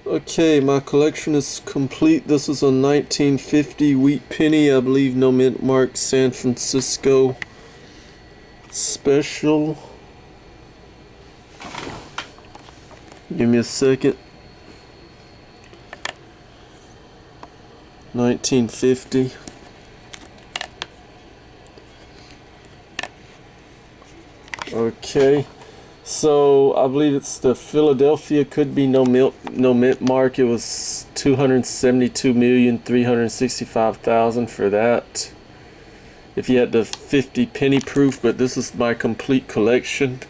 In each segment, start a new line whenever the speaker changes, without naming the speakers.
Okay, my collection is complete. This is a 1950 wheat penny, I believe, no mint mark, San Francisco special. Give me a second. 1950. Okay. So I believe it's the Philadelphia, could be no mint mark. It was 272,365,000 for that. If you had the 50 penny proof, but this is my complete collection.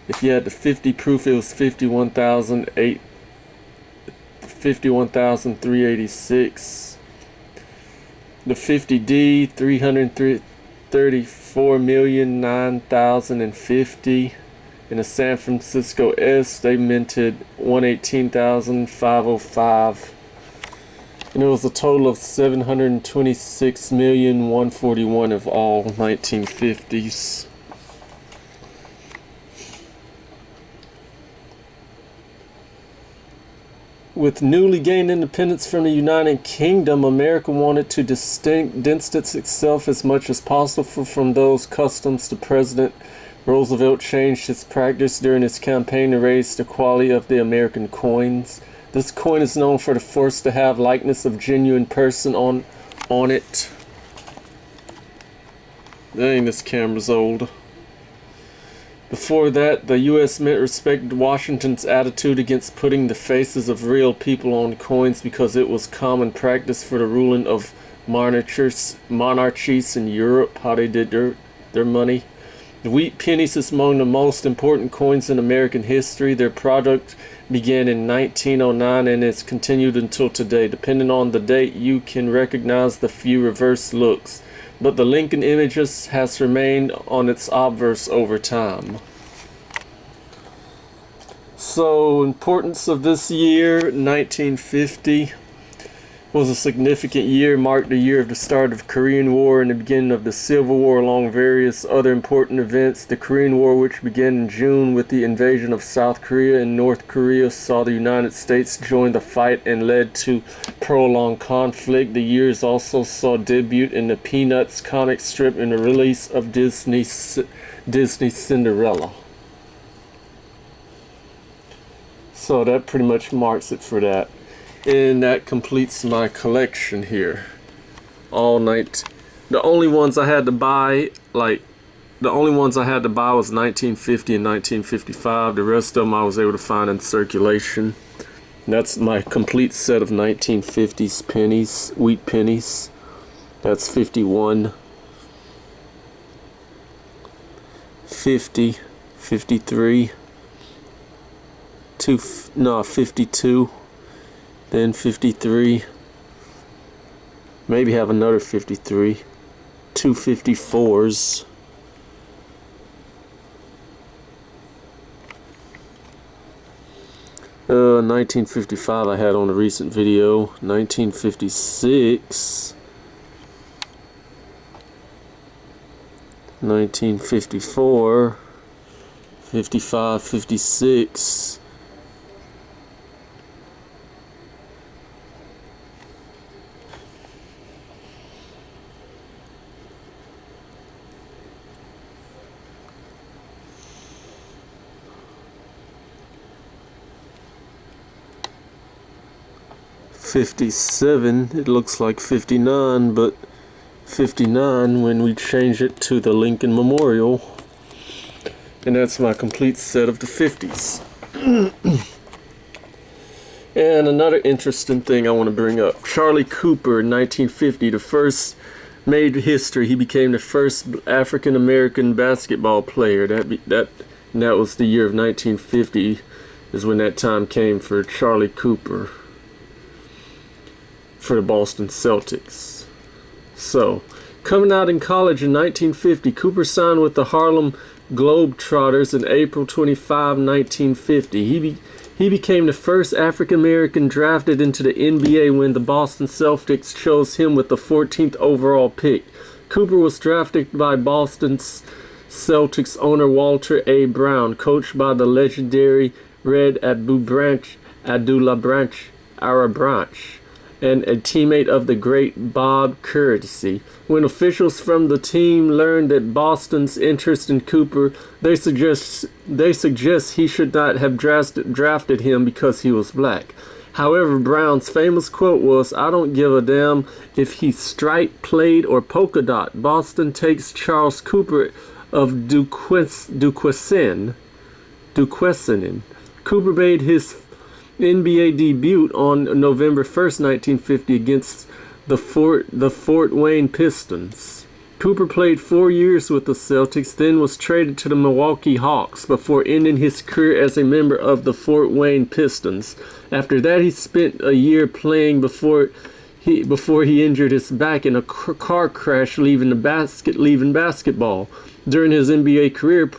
If you had the 50 proof, it was 51,386. The 50D, 334,009,050. In the San Francisco S, they minted 118,505, and it was a total of 726,141 of all 1950s. With newly gained independence from the United Kingdom, America wanted to distance itself as much as possible from those customs. The President Roosevelt changed his practice during his campaign to raise the quality of the American coins. This coin is known for the first to have likeness of genuine person on it. Dang, this camera's old. Before that, the U.S. Mint respected Washington's attitude against putting the faces of real people on coins because it was common practice for the ruling of monarchies in Europe, how they did their money. The wheat pennies is among the most important coins in American history. Their product began in 1909 and has continued until today. Depending on the date, you can recognize the few reverse looks, but the Lincoln images has remained on its obverse over time. So, importance of this year, 1950. Was a significant year, marked the year of the start of the Korean War and the beginning of the Civil War, along various other important events. The Korean War, which began in June with the invasion of South Korea and North Korea, saw the United States join the fight and led to prolonged conflict. The years also saw debut in the Peanuts comic strip and the release of Disney's Cinderella. So that pretty much marks it for that. And that completes my collection here. All night. The only ones I had to buy, was 1950 and 1955. The rest of them I was able to find in circulation. And that's my complete set of 1950s pennies, wheat pennies. That's 51, 50, 53, 52. Then 53, maybe have another 53, two 54s, uh, 1955 I had on a recent video, 1956, 1954, 55, 56, '57, it looks like 59, but 59 when we change it to the Lincoln Memorial. And that's my complete set of the 50s. And another interesting thing I want to bring up. Charlie Cooper in 1950, the first made history. He became the first African American basketball player. That was the year of 1950 is when that time came for Charlie Cooper for the Boston Celtics. So, coming out in college in 1950, Cooper signed with the Harlem Globetrotters in April 25, 1950. He became the first African American drafted into the NBA when the Boston Celtics chose him with the 14th overall pick. Cooper was drafted by Boston's Celtics owner Walter A. Brown, coached by the legendary Red Abdullah Branch, and a teammate of the great Bob Courtesy. When officials from the team learned that Boston's interest in Cooper, they suggest he should not have drafted him because he was black. However, Brown's famous quote was, "I don't give a damn if he's stripe, plaid, or polka dot. Boston takes Charles Cooper of Duquesne. Cooper made his NBA debut on November 1st, 1950 against the Fort Wayne Pistons. Cooper played 4 years with the Celtics, then was traded to the Milwaukee Hawks before ending his career as a member of the Fort Wayne Pistons. After that, he spent a year playing before he injured his back in a car crash leaving basketball. During his NBA career,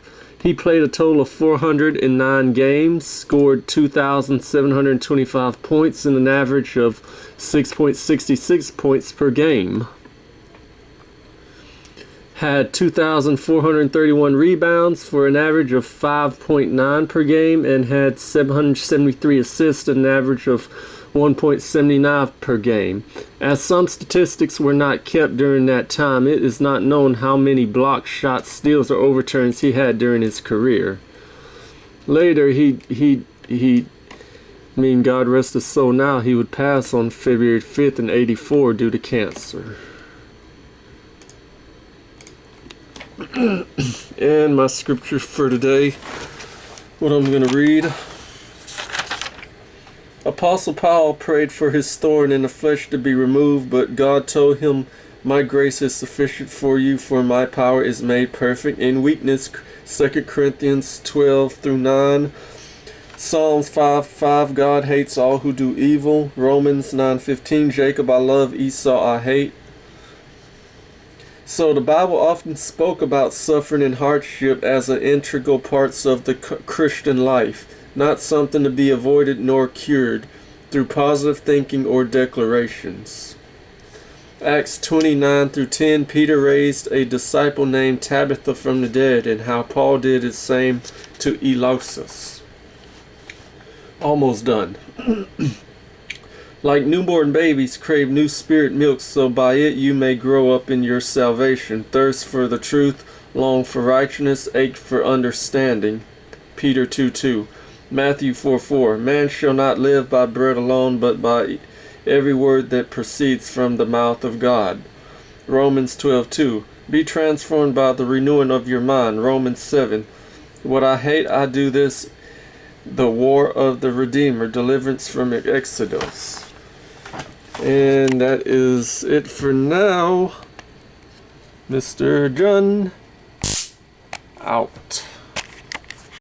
he played a total of 409 games, scored 2,725 points and an average of 6.66 points per game. Had 2,431 rebounds for an average of 5.9 per game and had 773 assists at an average of 1.79 per game. As some statistics were not kept during that time, it is not known how many block shots, steals, or overturns he had during his career. Later, God rest his soul now, he would pass on February 5th in '84 due to cancer. And my scripture for today, what I'm going to read. Apostle Paul prayed for his thorn in the flesh to be removed, but God told him, "My grace is sufficient for you, for my power is made perfect in weakness." 2 Corinthians 12-9. Psalms 5:5, God hates all who do evil. Romans 9:15, Jacob I love, Esau I hate. So the Bible often spoke about suffering and hardship as an integral parts of the Christian life, not something to be avoided nor cured through positive thinking or declarations. Acts 29-10, Peter raised a disciple named Tabitha from the dead, and how Paul did the same to Eleusis. Almost done. Like newborn babies crave new spirit milk, so by it you may grow up in your salvation. Thirst for the truth, long for righteousness, ache for understanding. Peter 2:2. Matthew 4:4. Man shall not live by bread alone, but by every word that proceeds from the mouth of God. Romans 12:2. Be transformed by the renewing of your mind. Romans 7. What I hate, I do this, the war of the Redeemer, deliverance from Exodus. And that is it for now. Mr. John, out.